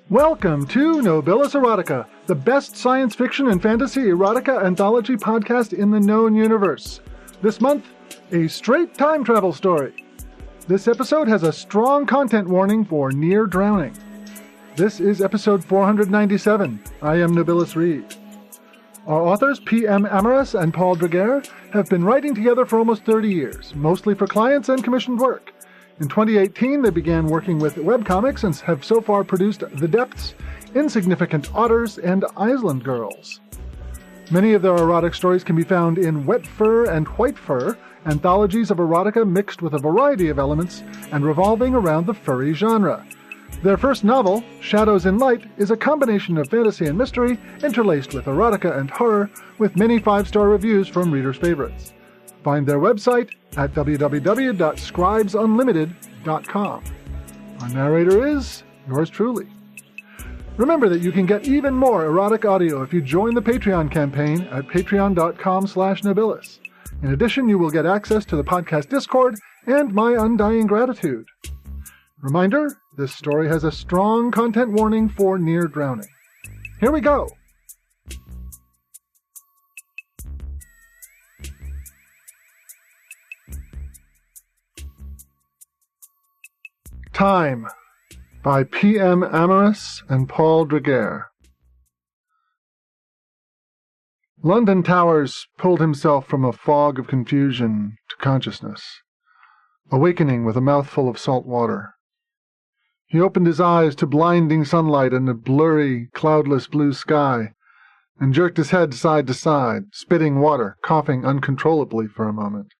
Welcome to Nobilis Erotica, the best science fiction and fantasy erotica anthology podcast in the known universe. This month, a straight time travel story. This episode has a strong content warning for near drowning. This is episode 497. I am Nobilis Reed. Our authors, P.M. Amaras and Paul Driggere, have been writing together for almost 30 years, mostly for clients and commissioned work. In 2018, they began working with webcomics and have so far produced The Depths, Insignificant Otters, and Island Girls. Many of their erotic stories can be found in Wet Fur and White Fur, anthologies of erotica mixed with a variety of elements and revolving around the furry genre. Their first novel, Shadows in Light, is a combination of fantasy and mystery interlaced with erotica and horror, with many 5-star reviews from readers' favorites. Find their website at www.scribesunlimited.com. Our narrator is yours truly. Remember that you can get even more erotic audio if you join the Patreon campaign at patreon.com/nobilis. In addition, you will get access to the podcast Discord and my undying gratitude. Reminder, this story has a strong content warning for near drowning. Here we go! Time by P.M. Amaras and Paul Driggere. London Towers pulled himself from a fog of confusion to consciousness, awakening with a mouthful of salt water. He opened his eyes to blinding sunlight and a blurry, cloudless blue sky, and jerked his head side to side, spitting water, coughing uncontrollably for a moment.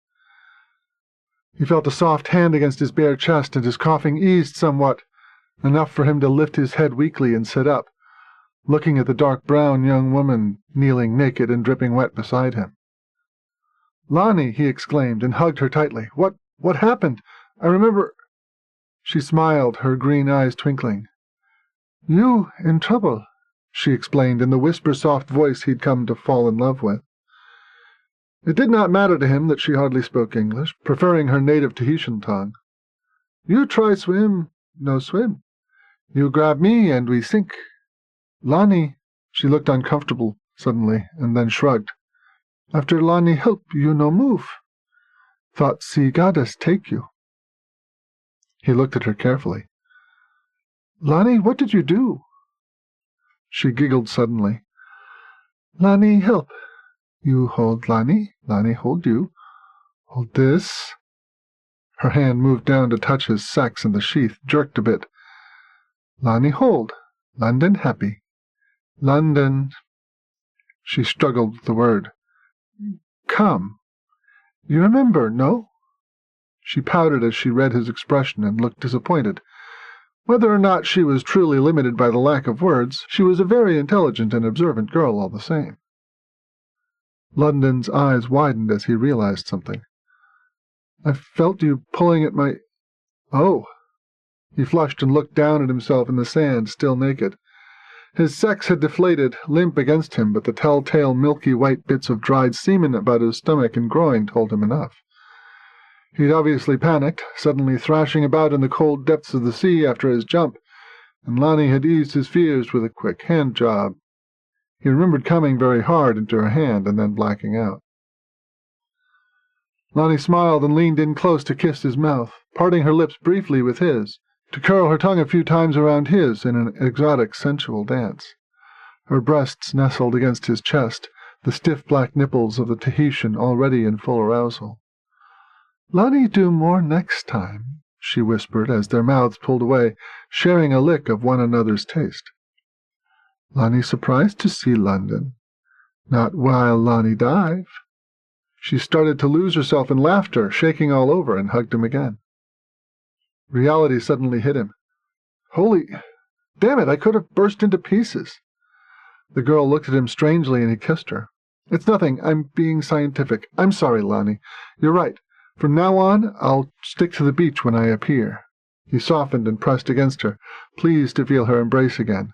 He felt a soft hand against his bare chest, and his coughing eased somewhat, enough for him to lift his head weakly and sit up, looking at the dark brown young woman kneeling naked and dripping wet beside him. "Lonnie," he exclaimed, and hugged her tightly. What happened? I remember—" She smiled, her green eyes twinkling. "You in trouble," she explained in the whisper-soft voice he'd come to fall in love with. It did not matter to him that she hardly spoke English, preferring her native Tahitian tongue. "You try swim, no swim. You grab me and we sink. Lonnie," she looked uncomfortable suddenly, and then shrugged. "After Lonnie help, you no move. Thought sea goddess take you." He looked at her carefully. "Lonnie, what did you do?" She giggled suddenly. "Lonnie help. You hold Lonnie, Lonnie hold you. Hold this." Her hand moved down to touch his sex, and the sheath jerked a bit. "Lonnie hold. London happy. London—" She struggled with the word. "Come. You remember, no?" She pouted as she read his expression and looked disappointed. Whether or not she was truly limited by the lack of words, she was a very intelligent and observant girl all the same. London's eyes widened as he realized something. "I felt you pulling at my—" "Oh!" He flushed and looked down at himself in the sand, still naked. His sex had deflated, limp against him, but the telltale milky white bits of dried semen about his stomach and groin told him enough. He'd obviously panicked, suddenly thrashing about in the cold depths of the sea after his jump, and Lonnie had eased his fears with a quick hand job. He remembered coming very hard into her hand and then blacking out. Lonnie smiled and leaned in close to kiss his mouth, parting her lips briefly with his, to curl her tongue a few times around his in an exotic, sensual dance. Her breasts nestled against his chest, the stiff black nipples of the Tahitian already in full arousal. "Lonnie do more next time," she whispered as their mouths pulled away, sharing a lick of one another's taste. "Lonnie surprised to see London. Not while Lonnie dive." She started to lose herself in laughter, shaking all over, and hugged him again. Reality suddenly hit him. "Holy... damn it, I could have burst into pieces." The girl looked at him strangely, and he kissed her. "It's nothing. I'm being scientific. I'm sorry, Lonnie. You're right. From now on, I'll stick to the beach when I appear." He softened and pressed against her, pleased to feel her embrace again.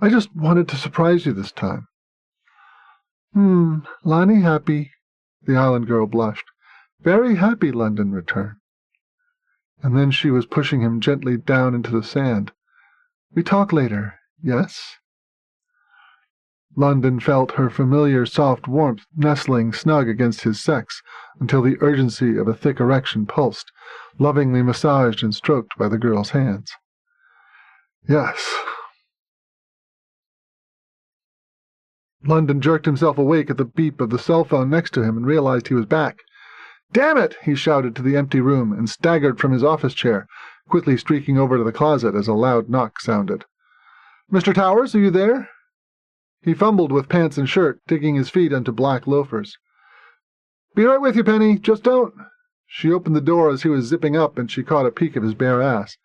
"I just wanted to surprise you this time." Lonnie happy." The island girl blushed. "Very happy," London returned. And then she was pushing him gently down into the sand. We talk later, yes?" London felt her familiar soft warmth nestling snug against his sex until the urgency of a thick erection pulsed, lovingly massaged and stroked by the girl's hands. "Yes." London jerked himself awake at the beep of the cell phone next to him and realized he was back. "Damn it!" he shouted to the empty room and staggered from his office chair, quickly streaking over to the closet as a loud knock sounded. "Mr. Towers, are you there?" He fumbled with pants and shirt, digging his feet into black loafers. "Be right with you, Penny. Just don't—" She opened the door as he was zipping up, and she caught a peek of his bare ass.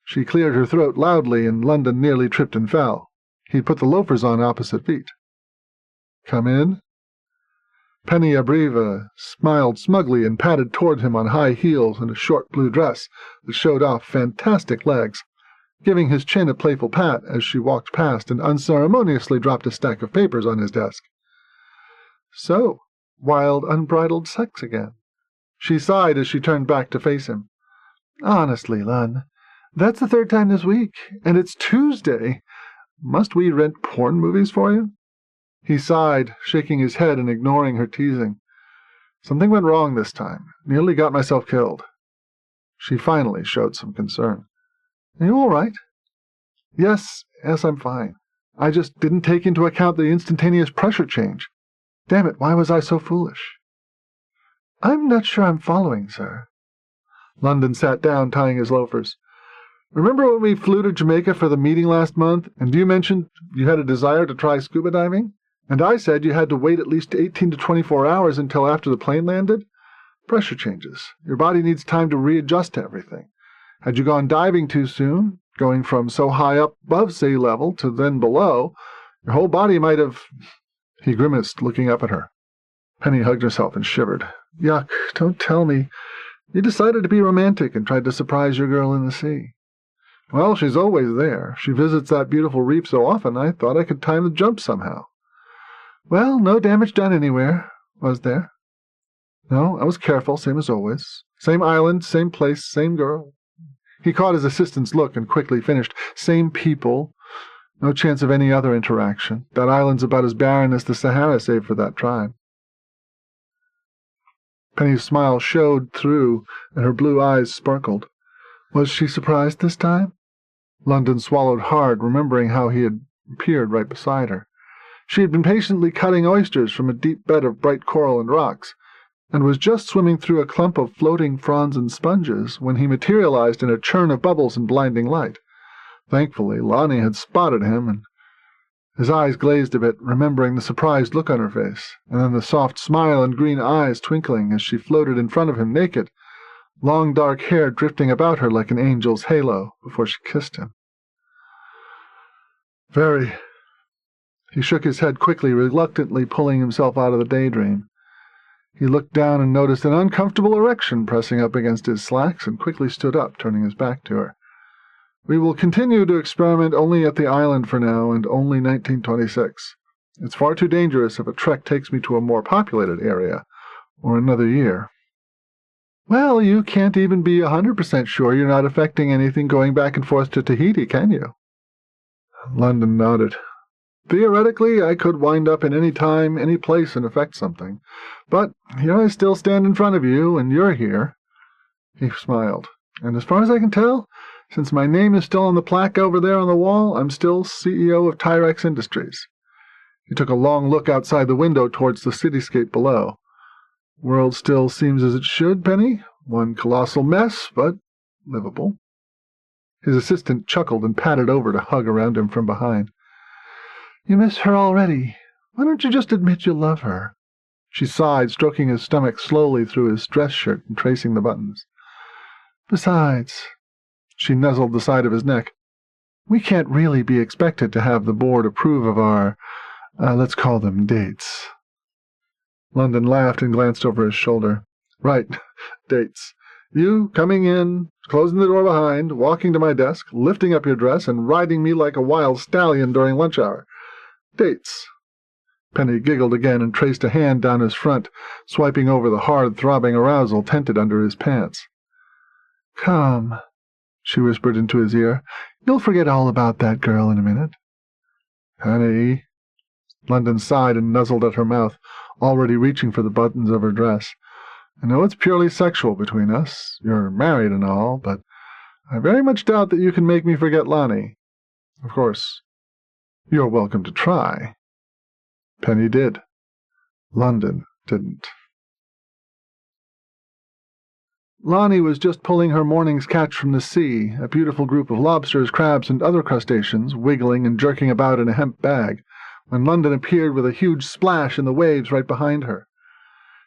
She cleared her throat loudly, and London nearly tripped and fell. He'd put the loafers on opposite feet. "Come in." Penny Abreva smiled smugly and padded toward him on high heels and a short blue dress that showed off fantastic legs, giving his chin a playful pat as she walked past and unceremoniously dropped a stack of papers on his desk. "So, wild, unbridled sex again." She sighed as she turned back to face him. "Honestly, Lun, that's the third time this week, and it's Tuesday. Must we rent porn movies for you?" He sighed, shaking his head and ignoring her teasing. "Something went wrong this time. Nearly got myself killed." She finally showed some concern. "Are you all right?" Yes, I'm fine. I just didn't take into account the instantaneous pressure change. Damn it, why was I so foolish?" "I'm not sure I'm following, sir." London sat down, tying his loafers. "Remember when we flew to Jamaica for the meeting last month, and you mentioned you had a desire to try scuba diving? And I said you had to wait at least 18 to 24 hours until after the plane landed? Pressure changes. Your body needs time to readjust to everything. Had you gone diving too soon, going from so high up above sea level to then below, your whole body might have—" He grimaced, looking up at her. Penny hugged herself and shivered. "Yuck, don't tell me. You decided to be romantic and tried to surprise your girl in the sea." "Well, she's always there. She visits that beautiful reef so often I thought I could time the jump somehow." "Well, no damage done anywhere, was there?" "No, I was careful, same as always. Same island, same place, same girl." He caught his assistant's look and quickly finished. "Same people. No chance of any other interaction. That island's about as barren as the Sahara, save for that tribe." Penny's smile showed through, and her blue eyes sparkled. Was she surprised this time? London swallowed hard, remembering how he had appeared right beside her. She had been patiently cutting oysters from a deep bed of bright coral and rocks, and was just swimming through a clump of floating fronds and sponges when he materialized in a churn of bubbles and blinding light. Thankfully, Lonnie had spotted him, and his eyes glazed a bit, remembering the surprised look on her face, and then the soft smile and green eyes twinkling as she floated in front of him naked, long dark hair drifting about her like an angel's halo before she kissed him. "Very." He shook his head quickly, reluctantly pulling himself out of the daydream. He looked down and noticed an uncomfortable erection pressing up against his slacks and quickly stood up, turning his back to her. "We will continue to experiment only at the island for now, and only 1926. It's far too dangerous if a trek takes me to a more populated area, or another year." "Well, you can't even be 100% sure you're not affecting anything going back and forth to Tahiti, can you?" London nodded. "Theoretically, I could wind up in any time, any place, and affect something. But here I still stand in front of you, and you're here." He smiled. "And as far as I can tell, since my name is still on the plaque over there on the wall, I'm still CEO of Tyrex Industries." He took a long look outside the window towards the cityscape below. "World still seems as it should, Penny. One colossal mess, but livable." His assistant chuckled and padded over to hug around him from behind. "You miss her already. Why don't you just admit you love her?" She sighed, stroking his stomach slowly through his dress shirt and tracing the buttons. "Besides," she nuzzled the side of his neck, "we can't really be expected to have the board approve of our, let's call them dates." London laughed and glanced over his shoulder. "Right, dates. You coming in, closing the door behind, walking to my desk, lifting up your dress, and riding me like a wild stallion during lunch hour. Dates." Penny giggled again and traced a hand down his front, swiping over the hard, throbbing arousal tented under his pants. "Come," she whispered into his ear. You'll forget all about that girl in a minute." "Penny." London sighed and nuzzled at her mouth, already reaching for the buttons of her dress. "I know it's purely sexual between us. You're married and all, but I very much doubt that you can make me forget Lonnie. Of course, you're welcome to try." Penny did. London didn't. Lonnie was just pulling her morning's catch from the sea, a beautiful group of lobsters, crabs, and other crustaceans, wiggling and jerking about in a hemp bag, when London appeared with a huge splash in the waves right behind her.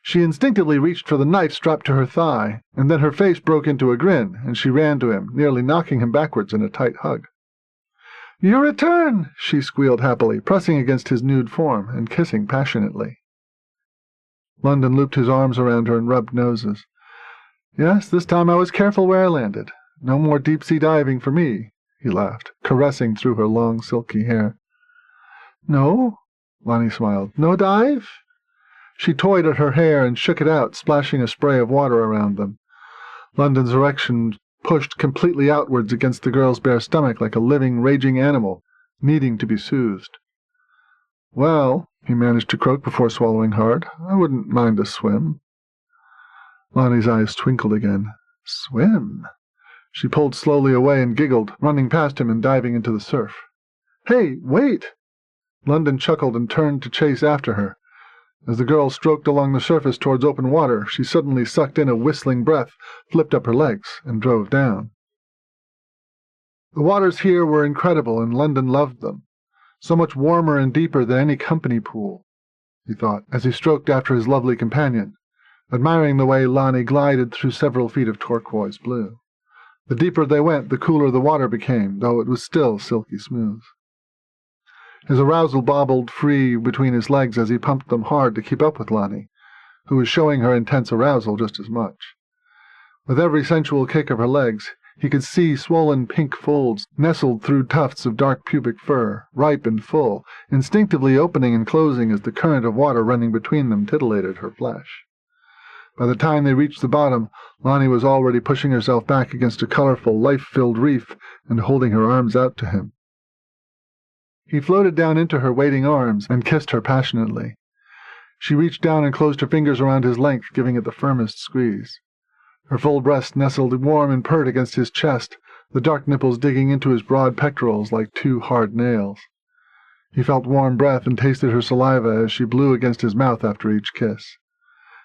She instinctively reached for the knife strapped to her thigh, and then her face broke into a grin, and she ran to him, nearly knocking him backwards in a tight hug. "You return!" she squealed happily, pressing against his nude form and kissing passionately. London looped his arms around her and rubbed noses. "Yes, this time I was careful where I landed. No more deep-sea diving for me," he laughed, caressing through her long silky hair. "No?" Lonnie smiled. "No dive?" She toyed at her hair and shook it out, splashing a spray of water around them. London's erection pushed completely outwards against the girl's bare stomach like a living, raging animal, needing to be soothed. "Well," he managed to croak before swallowing hard, "I wouldn't mind a swim." Lonnie's eyes twinkled again. "Swim?" She pulled slowly away and giggled, running past him and diving into the surf. "Hey, wait!" London chuckled and turned to chase after her. As the girl stroked along the surface towards open water, she suddenly sucked in a whistling breath, flipped up her legs, and drove down. The waters here were incredible, and London loved them. So much warmer and deeper than any company pool, he thought, as he stroked after his lovely companion, admiring the way Lonnie glided through several feet of turquoise blue. The deeper they went, the cooler the water became, though it was still silky smooth. His arousal bobbled free between his legs as he pumped them hard to keep up with Lonnie, who was showing her intense arousal just as much. With every sensual kick of her legs, he could see swollen pink folds nestled through tufts of dark pubic fur, ripe and full, instinctively opening and closing as the current of water running between them titillated her flesh. By the time they reached the bottom, Lonnie was already pushing herself back against a colorful, life-filled reef and holding her arms out to him. He floated down into her waiting arms and kissed her passionately. She reached down and closed her fingers around his length, giving it the firmest squeeze. Her full breast nestled warm and pert against his chest, the dark nipples digging into his broad pectorals like two hard nails. He felt warm breath and tasted her saliva as she blew against his mouth after each kiss.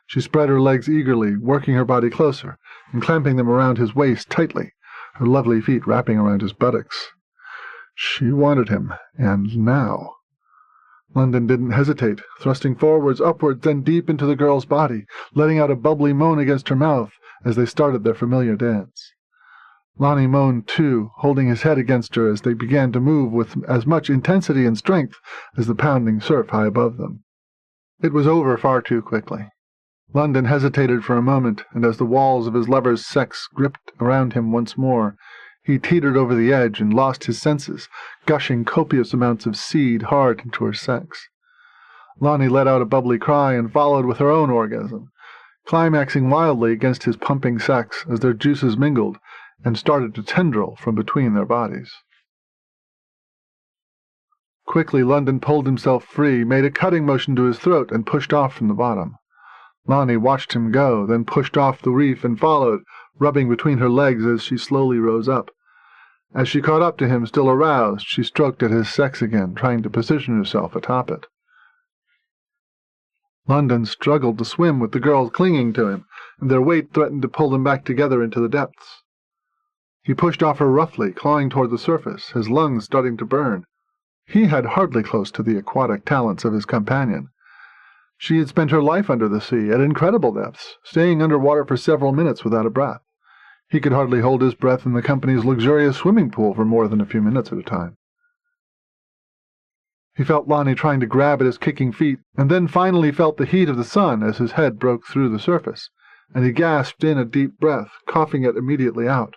She spread her legs eagerly, working her body closer and clamping them around his waist tightly, her lovely feet wrapping around his buttocks. She wanted him, and now. London didn't hesitate, thrusting forwards, upwards, then deep into the girl's body, letting out a bubbly moan against her mouth as they started their familiar dance. Lonnie moaned too, holding his head against her as they began to move with as much intensity and strength as the pounding surf high above them. It was over far too quickly. London hesitated for a moment, and as the walls of his lover's sex gripped around him once more, he teetered over the edge and lost his senses, gushing copious amounts of seed hard into her sex. Lonnie let out a bubbly cry and followed with her own orgasm, climaxing wildly against his pumping sex as their juices mingled and started to tendril from between their bodies. Quickly London pulled himself free, made a cutting motion to his throat, and pushed off from the bottom. Lonnie watched him go, then pushed off the reef and followed, rubbing between her legs as she slowly rose up. As she caught up to him, still aroused, she stroked at his sex again, trying to position herself atop it. London struggled to swim with the girl clinging to him, and their weight threatened to pull them back together into the depths. He pushed off her roughly, clawing toward the surface, his lungs starting to burn. He had hardly close to the aquatic talents of his companion. She had spent her life under the sea, at incredible depths, staying under water for several minutes without a breath. He could hardly hold his breath in the company's luxurious swimming pool for more than a few minutes at a time. He felt Lonnie trying to grab at his kicking feet, and then finally felt the heat of the sun as his head broke through the surface, and he gasped in a deep breath, coughing it immediately out.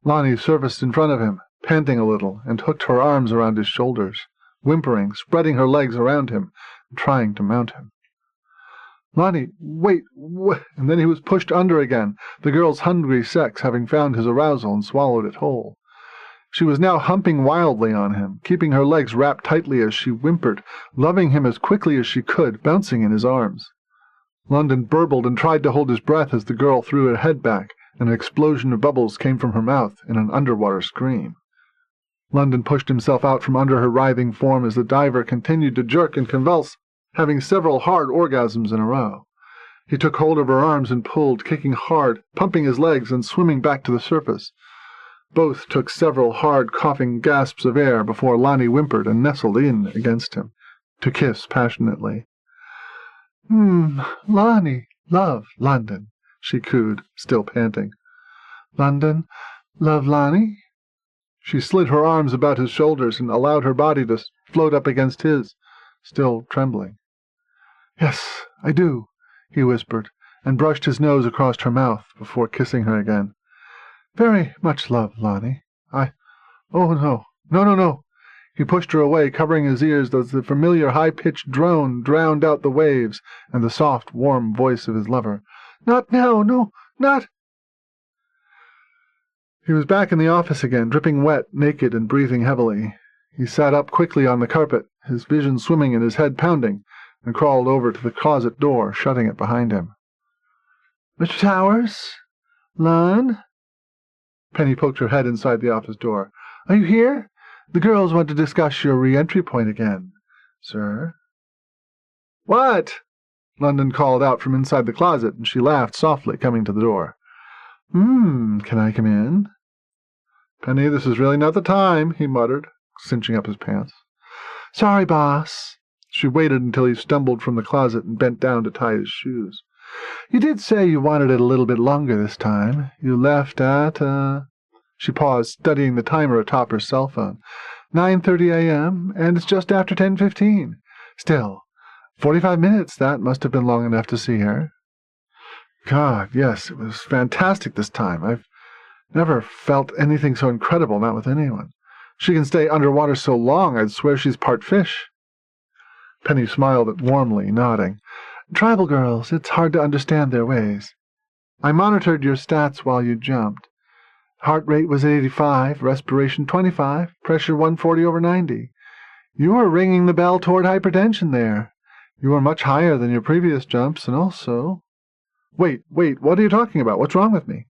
Lonnie surfaced in front of him, panting a little, and hooked her arms around his shoulders, whimpering, spreading her legs around him, and trying to mount him. "Lonnie, wait, and then he was pushed under again, the girl's hungry sex having found his arousal and swallowed it whole. She was now humping wildly on him, keeping her legs wrapped tightly as she whimpered, loving him as quickly as she could, bouncing in his arms. London burbled and tried to hold his breath as the girl threw her head back, and an explosion of bubbles came from her mouth in an underwater scream. London pushed himself out from under her writhing form as the diver continued to jerk and convulse, having several hard orgasms in a row. He took hold of her arms and pulled, kicking hard, pumping his legs and swimming back to the surface. Both took several hard, coughing gasps of air before Lonnie whimpered and nestled in against him, to kiss passionately. Lonnie, love, London, she cooed, still panting. London, love Lonnie? She slid her arms about his shoulders and allowed her body to float up against his, still trembling. Yes, I do, he whispered, and brushed his nose across her mouth before kissing her again. Very much love, Lonnie. Oh, no. No. He pushed her away, covering his ears as the familiar high-pitched drone drowned out the waves and the soft, warm voice of his lover. Not now, no, not... He was back in the office again, dripping wet, naked, and breathing heavily. He sat up quickly on the carpet, his vision swimming and his head pounding, and crawled over to the closet door, shutting it behind him. Mr. Towers? Lon? Penny poked her head inside the office door. Are you here? The girls want to discuss your re-entry point again, sir. What? London called out from inside the closet, and she laughed softly, coming to the door. Can I come in? Penny, this is really not the time, he muttered, cinching up his pants. Sorry, boss. She waited until he stumbled from the closet and bent down to tie his shoes. You did say you wanted it a little bit longer this time. You left at, She paused, studying the timer atop her cell phone. 9:30 a.m., and it's just after 10:15. Still, 45 minutes, that must have been long enough to see her. God, yes, it was fantastic this time. I've never felt anything so incredible, not with anyone. She can stay underwater so long, I'd swear she's part fish. Penny smiled warmly, nodding. Tribal girls, it's hard to understand their ways. I monitored your stats while you jumped. Heart rate was 85, respiration 25, pressure 140/90. You were ringing the bell toward hypertension there. You were much higher than your previous jumps, and also... Wait, what are you talking about? What's wrong with me?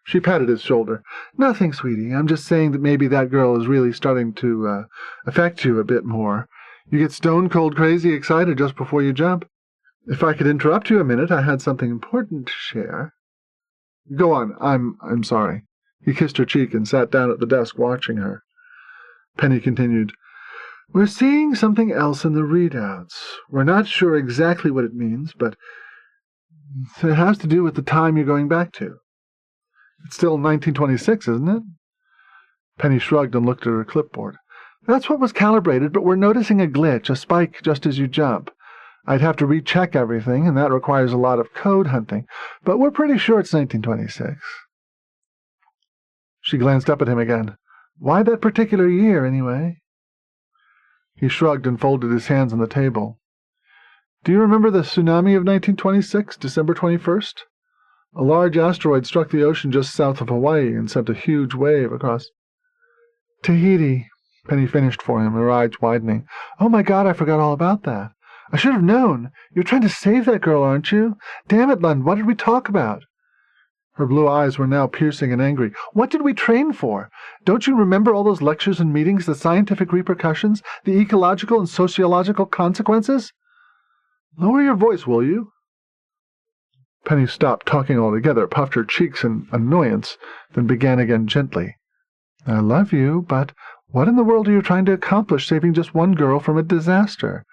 She patted his shoulder. Nothing, sweetie. I'm just saying that maybe that girl is really starting to affect you a bit more. You get stone-cold crazy excited just before you jump. If I could interrupt you a minute, I had something important to share. Go on. I'm sorry. He kissed her cheek and sat down at the desk watching her. Penny continued, We're seeing something else in the readouts. We're not sure exactly what it means, but it has to do with the time you're going back to. It's still 1926, isn't it? Penny shrugged and looked at her clipboard. That's what was calibrated, but we're noticing a glitch, a spike just as you jump. I'd have to recheck everything, and that requires a lot of code hunting, but we're pretty sure it's 1926. She glanced up at him again. Why that particular year, anyway? He shrugged and folded his hands on the table. Do you remember the tsunami of 1926, December 21st? A large asteroid struck the ocean just south of Hawaii and sent a huge wave across. Tahiti, Penny finished for him, her eyes widening. Oh, my God, I forgot all about that. I should have known. You're trying to save that girl, aren't you? Damn it, Lund, what did we talk about? Her blue eyes were now piercing and angry. What did we train for? Don't you remember all those lectures and meetings, the scientific repercussions, the ecological and sociological consequences? Lower your voice, will you? Penny stopped talking altogether, puffed her cheeks in annoyance, then began again gently. I love you, but what in the world are you trying to accomplish saving just one girl from a disaster?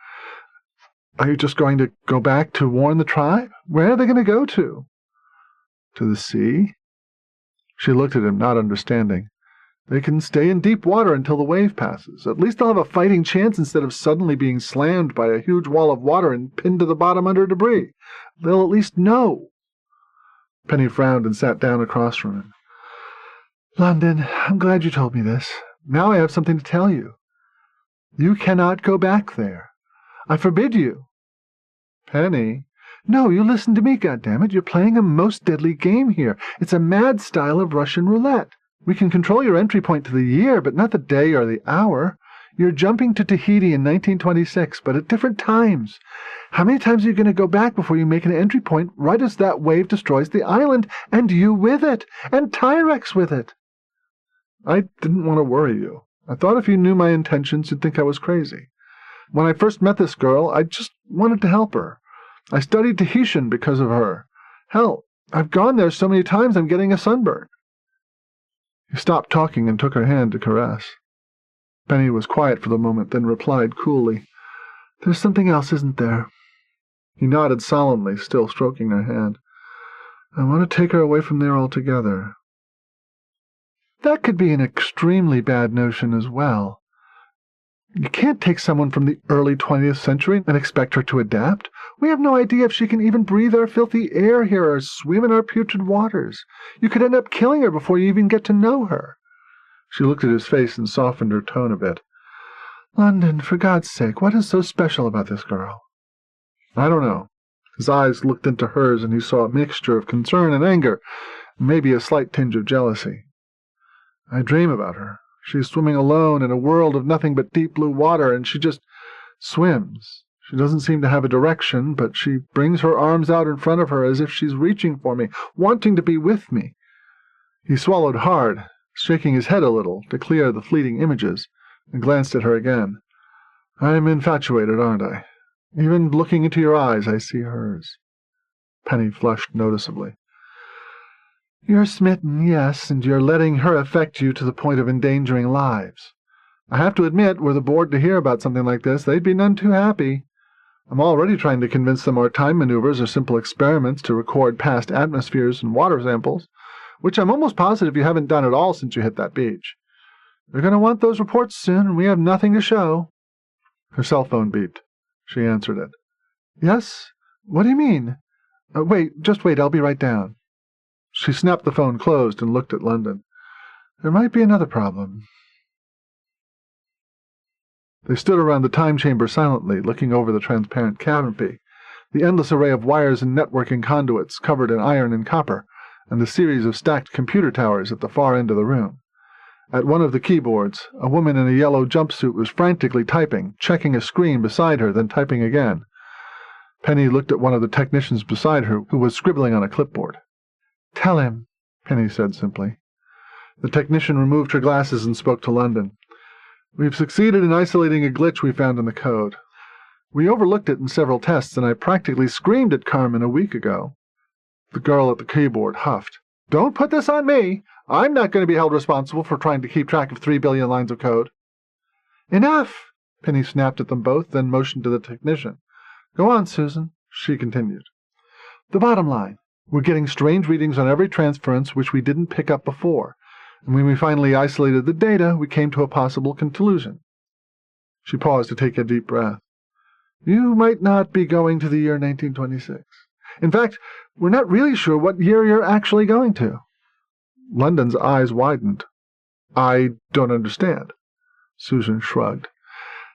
Are you just going to go back to warn the tribe? Where are they going to go to? To the sea? She looked at him, not understanding. They can stay in deep water until the wave passes. At least they'll have a fighting chance instead of suddenly being slammed by a huge wall of water and pinned to the bottom under debris. They'll at least know. Penny frowned and sat down across from him. London, I'm glad you told me this. Now I have something to tell you. You cannot go back there. I forbid you. Penny. No, you listen to me, goddammit. You're playing a most deadly game here. It's a mad style of Russian roulette. We can control your entry point to the year, but not the day or the hour. You're jumping to Tahiti in 1926, but at different times. How many times are you going to go back before you make an entry point right as that wave destroys the island, and you with it, and Tyrex with it? I didn't want to worry you. I thought if you knew my intentions, you'd think I was crazy. When I first met this girl, I just wanted to help her. I studied Tahitian because of her. Hell, I've gone there so many times I'm getting a sunburn. He stopped talking and took her hand to caress. Penny was quiet for the moment, then replied coolly, "There's something else, isn't there?" He nodded solemnly, still stroking her hand. "I want to take her away from there altogether." That could be an extremely bad notion as well. You can't take someone from the early 20th century and expect her to adapt. We have no idea if she can even breathe our filthy air here or swim in our putrid waters. You could end up killing her before you even get to know her. She looked at his face and softened her tone a bit. "London, for God's sake, what is so special about this girl?" "I don't know." His eyes looked into hers, and he saw a mixture of concern and anger, maybe a slight tinge of jealousy. "I dream about her. She's swimming alone in a world of nothing but deep blue water, and she just swims. She doesn't seem to have a direction, but she brings her arms out in front of her as if she's reaching for me, wanting to be with me." He swallowed hard, shaking his head a little to clear the fleeting images, and glanced at her again. "I'm infatuated, aren't I? Even looking into your eyes, I see hers." Penny flushed noticeably. "You're smitten, yes, and you're letting her affect you to the point of endangering lives. I have to admit, were the board to hear about something like this, they'd be none too happy. I'm already trying to convince them our time maneuvers are simple experiments to record past atmospheres and water samples, which I'm almost positive you haven't done at all since you hit that beach. They're going to want those reports soon, and we have nothing to show." Her cell phone beeped. She answered it. "Yes? What do you mean? Just wait, I'll be right down." She snapped the phone closed and looked at London. "There might be another problem." They stood around the time chamber silently, looking over the transparent canopy, the endless array of wires and networking conduits covered in iron and copper, and the series of stacked computer towers at the far end of the room. At one of the keyboards, a woman in a yellow jumpsuit was frantically typing, checking a screen beside her, then typing again. Penny looked at one of the technicians beside her, who was scribbling on a clipboard. "Tell him," Penny said simply. The technician removed her glasses and spoke to London. "We've succeeded in isolating a glitch we found in the code. We overlooked it in several tests, and I practically screamed at Carmen a week ago." The girl at the keyboard huffed. "Don't put this on me! I'm not going to be held responsible for trying to keep track of 3 billion lines of code." "Enough!" Penny snapped at them both, then motioned to the technician. "Go on, Susan," she continued. "The bottom line. We're getting strange readings on every transference which we didn't pick up before, and when we finally isolated the data, we came to a possible conclusion." She paused to take a deep breath. "You might not be going to the year 1926. In fact, we're not really sure what year you're actually going to." London's eyes widened. "I don't understand." Susan shrugged.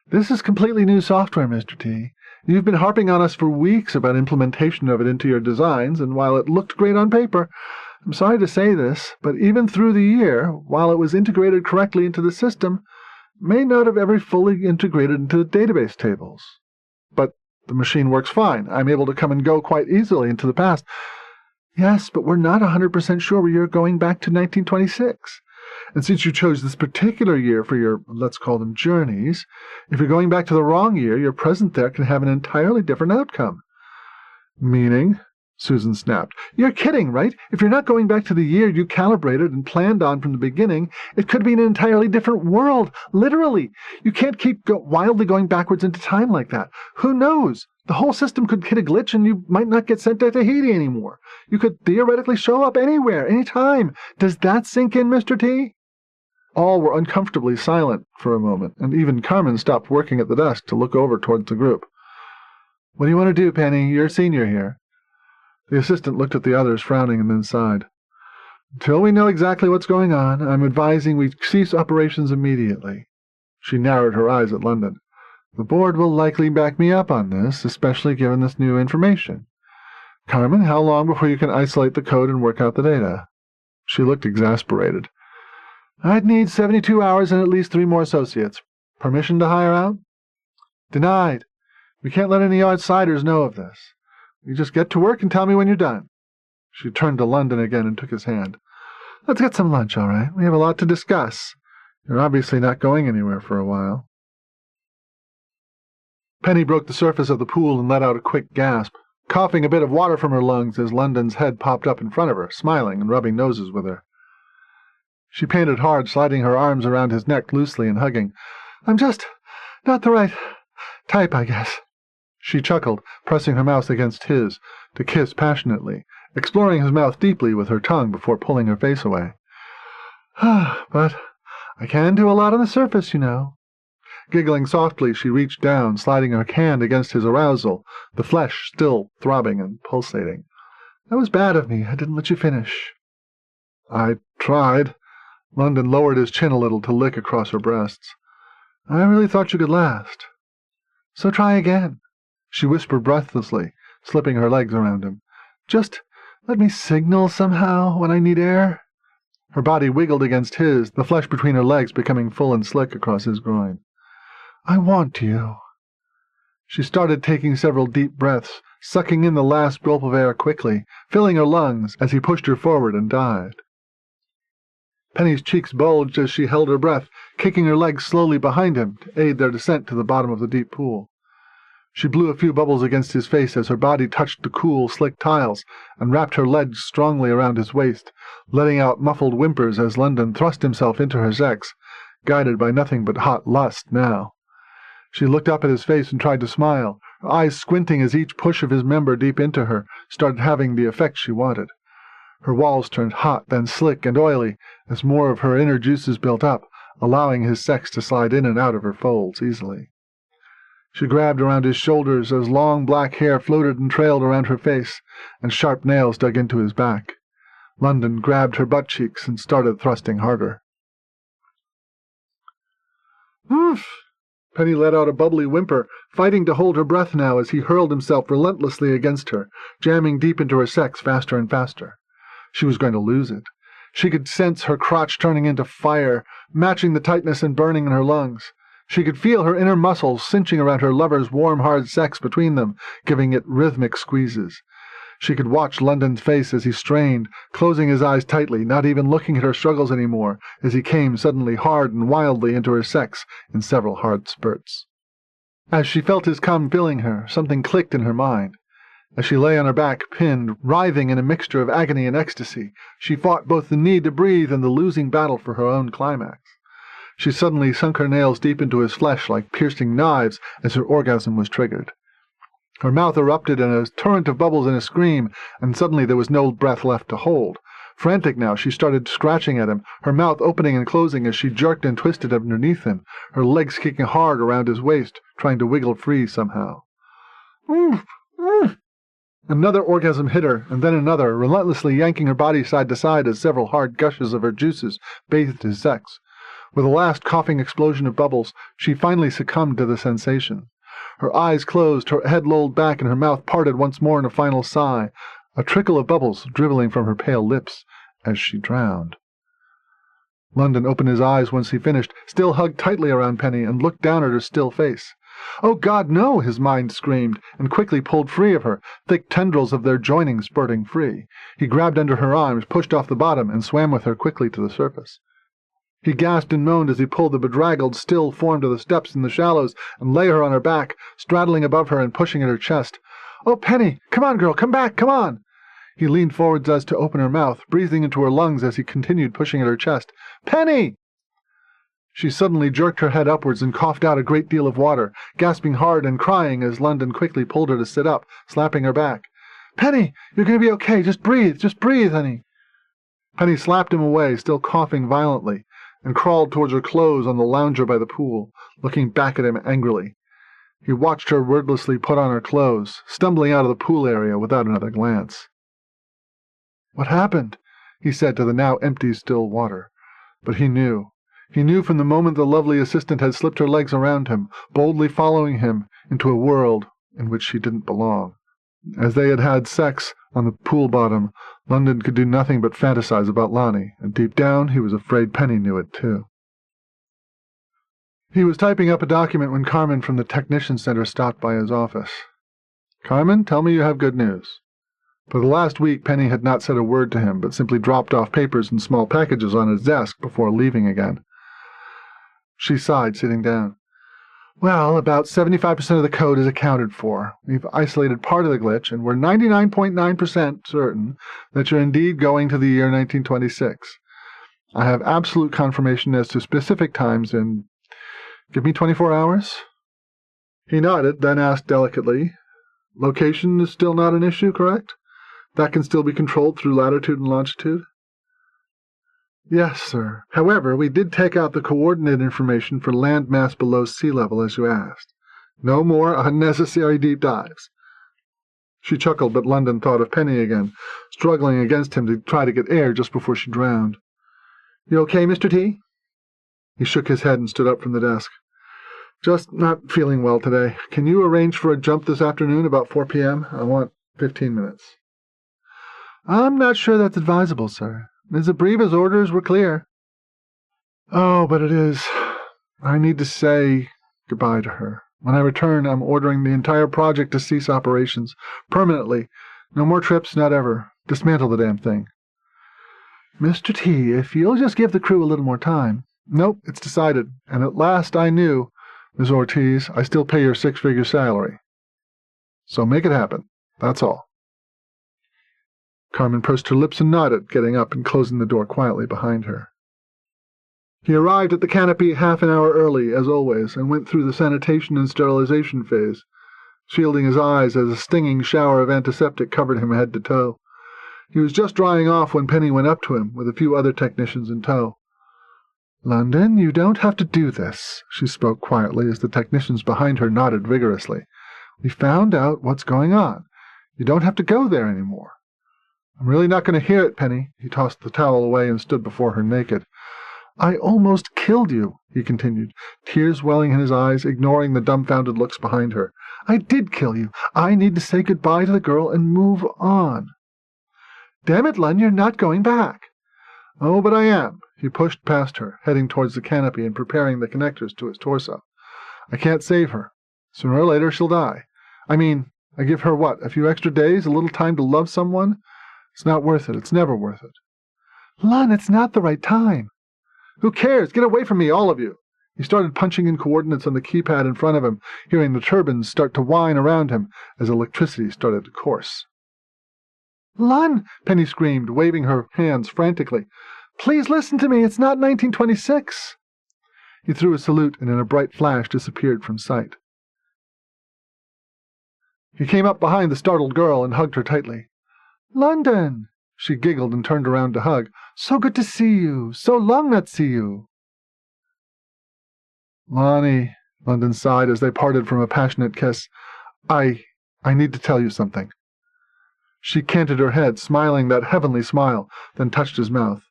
"This is completely new software, Mr. T. You've been harping on us for weeks about implementation of it into your designs, and while it looked great on paper, I'm sorry to say this, but even through the year, while it was integrated correctly into the system, may not have ever fully integrated into the database tables. But the machine works fine. I'm able to come and go quite easily into the past." "Yes, but we're not 100% sure where you're going back to 1926. And since you chose this particular year for your, let's call them, journeys, if you're going back to the wrong year, your present there can have an entirely different outcome." "Meaning?" Susan snapped. "You're kidding, right? If you're not going back to the year you calibrated and planned on from the beginning, it could be an entirely different world, literally. You can't keep wildly going backwards into time like that. Who knows? The whole system could hit a glitch and you might not get sent to Tahiti anymore. You could theoretically show up anywhere, anytime. Does that sink in, Mr. T?" All were uncomfortably silent for a moment, and even Carmen stopped working at the desk to look over towards the group. "What do you want to do, Penny? You're senior here." The assistant looked at the others, frowning, and then sighed. "Until we know exactly what's going on, I'm advising we cease operations immediately." She narrowed her eyes at London. "The board will likely back me up on this, especially given this new information. Carmen, how long before you can isolate the code and work out the data?" She looked exasperated. I'd need 72 hours and at least 3 more associates. Permission to hire out? Denied. We can't let any outsiders know of this. You just get to work and tell me when you're done. She turned to London again and took his hand. Let's get some lunch, all right? We have a lot to discuss. You're obviously not going anywhere for a while. Penny broke the surface of the pool and let out a quick gasp, coughing a bit of water from her lungs as London's head popped up in front of her, smiling and rubbing noses with her. She panted hard, sliding her arms around his neck loosely and hugging. I'm just not the right type, I guess. She chuckled, pressing her mouth against his, to kiss passionately, exploring his mouth deeply with her tongue before pulling her face away. But I can do a lot on the surface, you know. Giggling softly, she reached down, sliding her hand against his arousal, the flesh still throbbing and pulsating. That was bad of me. I didn't let you finish. I tried. London lowered his chin a little to lick across her breasts. I really thought you could last. So try again, she whispered breathlessly, slipping her legs around him. Just let me signal somehow when I need air. Her body wiggled against his, the flesh between her legs becoming full and slick across his groin. I want you. She started taking several deep breaths, sucking in the last gulp of air quickly, filling her lungs as he pushed her forward and dived. Penny's cheeks bulged as she held her breath, kicking her legs slowly behind him to aid their descent to the bottom of the deep pool. She blew a few bubbles against his face as her body touched the cool, slick tiles and wrapped her legs strongly around his waist, letting out muffled whimpers as London thrust himself into her sex, guided by nothing but hot lust now. She looked up at his face and tried to smile, her eyes squinting as each push of his member deep into her started having the effect she wanted. Her walls turned hot, then slick and oily, as more of her inner juices built up, allowing his sex to slide in and out of her folds easily. She grabbed around his shoulders as long black hair floated and trailed around her face, and sharp nails dug into his back. London grabbed her butt cheeks and started thrusting harder. Oof! Penny let out a bubbly whimper, fighting to hold her breath now as he hurled himself relentlessly against her, jamming deep into her sex faster and faster. She was going to lose it. She could sense her crotch turning into fire, matching the tightness and burning in her lungs. She could feel her inner muscles cinching around her lover's warm, hard sex between them, giving it rhythmic squeezes. She could watch London's face as he strained, closing his eyes tightly, not even looking at her struggles anymore, as he came suddenly hard and wildly into her sex in several hard spurts. As she felt his cum filling her, something clicked in her mind. As she lay on her back, pinned, writhing in a mixture of agony and ecstasy, she fought both the need to breathe and the losing battle for her own climax. She suddenly sunk her nails deep into his flesh like piercing knives as her orgasm was triggered. Her mouth erupted in a torrent of bubbles and a scream, and suddenly there was no breath left to hold. Frantic now, she started scratching at him, her mouth opening and closing as she jerked and twisted underneath him, her legs kicking hard around his waist, trying to wiggle free somehow. Oof! Oof! Another orgasm hit her, and then another, relentlessly yanking her body side to side as several hard gushes of her juices bathed his sex. With a last coughing explosion of bubbles, she finally succumbed to the sensation. Her eyes closed, her head lolled back, and her mouth parted once more in a final sigh, a trickle of bubbles dribbling from her pale lips as she drowned. London opened his eyes once he finished, still hugged tightly around Penny, and looked down at her still face. "Oh, God, no!" his mind screamed, and quickly pulled free of her, thick tendrils of their joining spurting free. He grabbed under her arms, pushed off the bottom, and swam with her quickly to the surface. He gasped and moaned as he pulled the bedraggled, still form to the steps in the shallows and lay her on her back, straddling above her and pushing at her chest. "Oh, Penny! Come on, girl! Come back! Come on!" He leaned forwards as to open her mouth, breathing into her lungs as he continued pushing at her chest. "Penny!" She suddenly jerked her head upwards and coughed out a great deal of water, gasping hard and crying as London quickly pulled her to sit up, slapping her back. "Penny! You're going to be okay! Just breathe, honey!" Penny slapped him away, still coughing violently, and crawled towards her clothes on the lounger by the pool, looking back at him angrily. He watched her wordlessly put on her clothes, stumbling out of the pool area without another glance. "What happened?" he said to the now empty, still water. But he knew. He knew from the moment the lovely assistant had slipped her legs around him, boldly following him into a world in which she didn't belong. As they had had sex, On the pool bottom, London could do nothing but fantasize about Lonnie, and deep down he was afraid Penny knew it too. He was typing up a document when Carmen from the Technician Center stopped by his office. "Carmen, tell me you have good news." For the last week Penny had not said a word to him, but simply dropped off papers and small packages on his desk before leaving again. She sighed, sitting down. "Well, about 75% of the code is accounted for. We've isolated part of the glitch, and we're 99.9% certain that you're indeed going to the year 1926. I have absolute confirmation as to specific times in... Give me 24 hours?" He nodded, then asked delicately, "Location is still not an issue, correct? That can still be controlled through latitude and longitude?" "Yes, sir. However, we did take out the coordinate information for land mass below sea level, as you asked. No more unnecessary deep dives." She chuckled, but London thought of Penny again, struggling against him to try to get air just before she drowned. "You okay, Mr. T?" He shook his head and stood up from the desk. "Just not feeling well today. Can you arrange for a jump this afternoon about 4 p.m.? I want 15 minutes. "I'm not sure that's advisable, sir. Ms. Abriva's orders were clear." "Oh, but it is. I need to say goodbye to her. When I return, I'm ordering the entire project to cease operations. Permanently. No more trips, not ever. Dismantle the damn thing." "Mr. T, if you'll just give the crew a little more time." "Nope, it's decided. And at last I knew, Ms. Ortiz, I still pay your 6-figure salary. So make it happen. That's all." Carmen pursed her lips and nodded, getting up and closing the door quietly behind her. He arrived at the canopy half an hour early, as always, and went through the sanitation and sterilization phase, shielding his eyes as a stinging shower of antiseptic covered him head to toe. He was just drying off when Penny went up to him, with a few other technicians in tow. "London, you don't have to do this," she spoke quietly as the technicians behind her nodded vigorously. "We found out what's going on. You don't have to go there anymore." "I'm really not going to hear it, Penny." He tossed the towel away and stood before her naked. "I almost killed you," he continued, tears welling in his eyes, ignoring the dumbfounded looks behind her. "I did kill you. I need to say goodbye to the girl and move on." "Damn it, Lund, you're not going back." "Oh, but I am." He pushed past her, heading towards the canopy and preparing the connectors to his torso. "I can't save her. Sooner or later she'll die. I mean, I give her what, a few extra days, a little time to love someone? It's not worth it. It's never worth it." "Lund, it's not the right time." "Who cares? Get away from me, all of you." He started punching in coordinates on the keypad in front of him, hearing the turbines start to whine around him as electricity started to course. "Lund!" Penny screamed, waving her hands frantically. "Please listen to me. It's not 1926. He threw a salute and in a bright flash disappeared from sight. He came up behind the startled girl and hugged her tightly. "London!" She giggled and turned around to hug. "So good to see you. So long not see you." "Lonnie," London sighed as they parted from a passionate kiss. I need to tell you something." She canted her head, smiling that heavenly smile, then touched his mouth.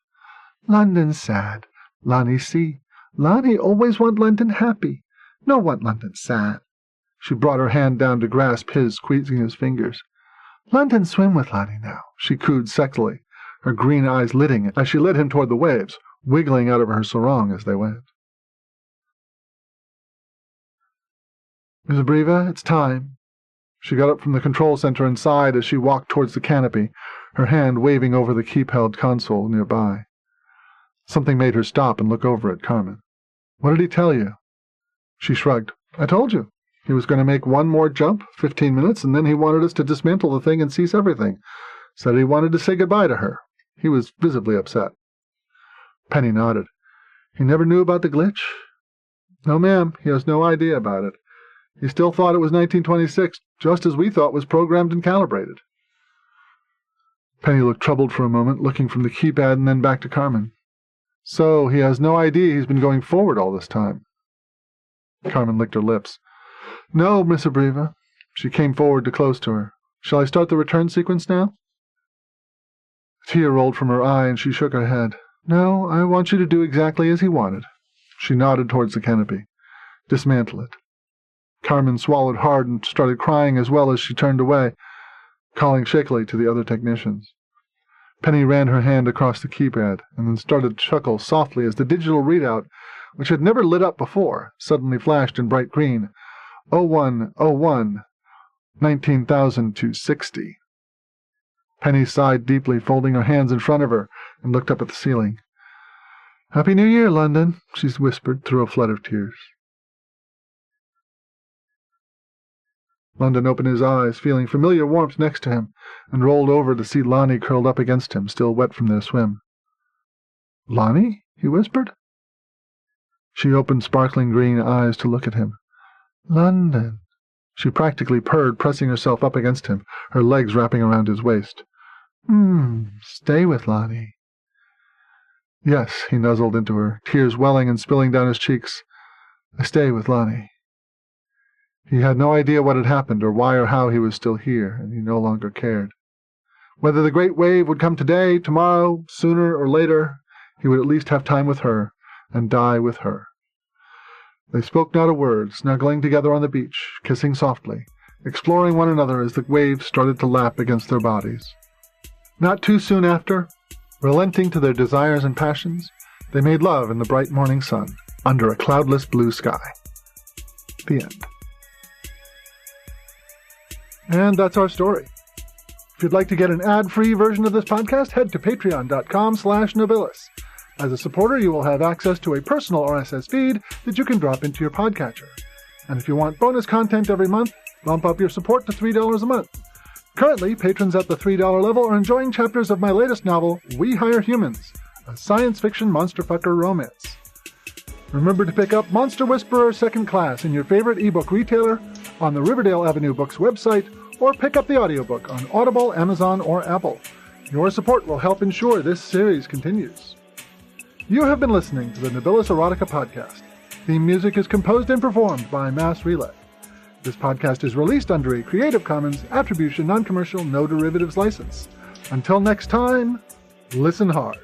"London's sad. Lonnie see. Lonnie always want London happy. No want London sad." She brought her hand down to grasp his, squeezing his fingers. "London swim with Lonnie now," she cooed sexily, her green eyes lighting as she led him toward the waves, wiggling out of her sarong as they went. "Miss Abriva, it's time." She got up from the control center and sighed as she walked towards the canopy, her hand waving over the keep-held console nearby. Something made her stop and look over at Carmen. "What did he tell you?" She shrugged. "I told you. He was going to make one more jump, 15 minutes, and then he wanted us to dismantle the thing and cease everything. Said he wanted to say goodbye to her. He was visibly upset." Penny nodded. "He never knew about the glitch?" "No, ma'am. He has no idea about it. He still thought it was 1926, just as we thought was programmed and calibrated." Penny looked troubled for a moment, looking from the keypad and then back to Carmen. "So he has no idea he's been going forward all this time?" Carmen licked her lips. "No, Miss Abriva." She came forward to close to her. "Shall I start the return sequence now?" A tear rolled from her eye and she shook her head. "No, I want you to do exactly as he wanted." She nodded towards the canopy. "Dismantle it." Carmen swallowed hard and started crying as well as she turned away. calling shakily to the other technicians. Penny ran her hand across the keypad and then started to chuckle softly as the digital readout, which had never lit up before, suddenly flashed in bright green. 0101, 19,260. Penny sighed deeply, folding her hands in front of her, and looked up at the ceiling. "Happy New Year, London," she whispered through a flood of tears. London opened his eyes, feeling familiar warmth next to him, and rolled over to see Lonnie curled up against him, still wet from their swim. "Lonnie?" he whispered. She opened sparkling green eyes to look at him. "London," she practically purred, pressing herself up against him, her legs wrapping around his waist. Stay with Lonnie." "Yes," he nuzzled into her, tears welling and spilling down his cheeks. "I stay with Lonnie." He had no idea what had happened or why or how he was still here, and he no longer cared. Whether the great wave would come today, tomorrow, sooner or later, he would at least have time with her, and die with her. They spoke not a word, snuggling together on the beach, kissing softly, exploring one another as the waves started to lap against their bodies. Not too soon after, relenting to their desires and passions, they made love in the bright morning sun, under a cloudless blue sky. The end. And that's our story. If you'd like to get an ad-free version of this podcast, head to patreon.com/Nobilis. As a supporter, you will have access to a personal RSS feed that you can drop into your podcatcher. And if you want bonus content every month, bump up your support to $3 a month. Currently, patrons at the $3 level are enjoying chapters of my latest novel, We Hire Humans, a science fiction monsterfucker romance. Remember to pick up Monster Whisperer Second Class in your favorite ebook retailer, on the Riverdale Avenue Books website, or pick up the audiobook on Audible, Amazon, or Apple. Your support will help ensure this series continues. You have been listening to the Nobilis Erotica Podcast. Theme music is composed and performed by Mass Relay. This podcast is released under a Creative Commons Attribution Non-Commercial No Derivatives license. Until next time, listen hard.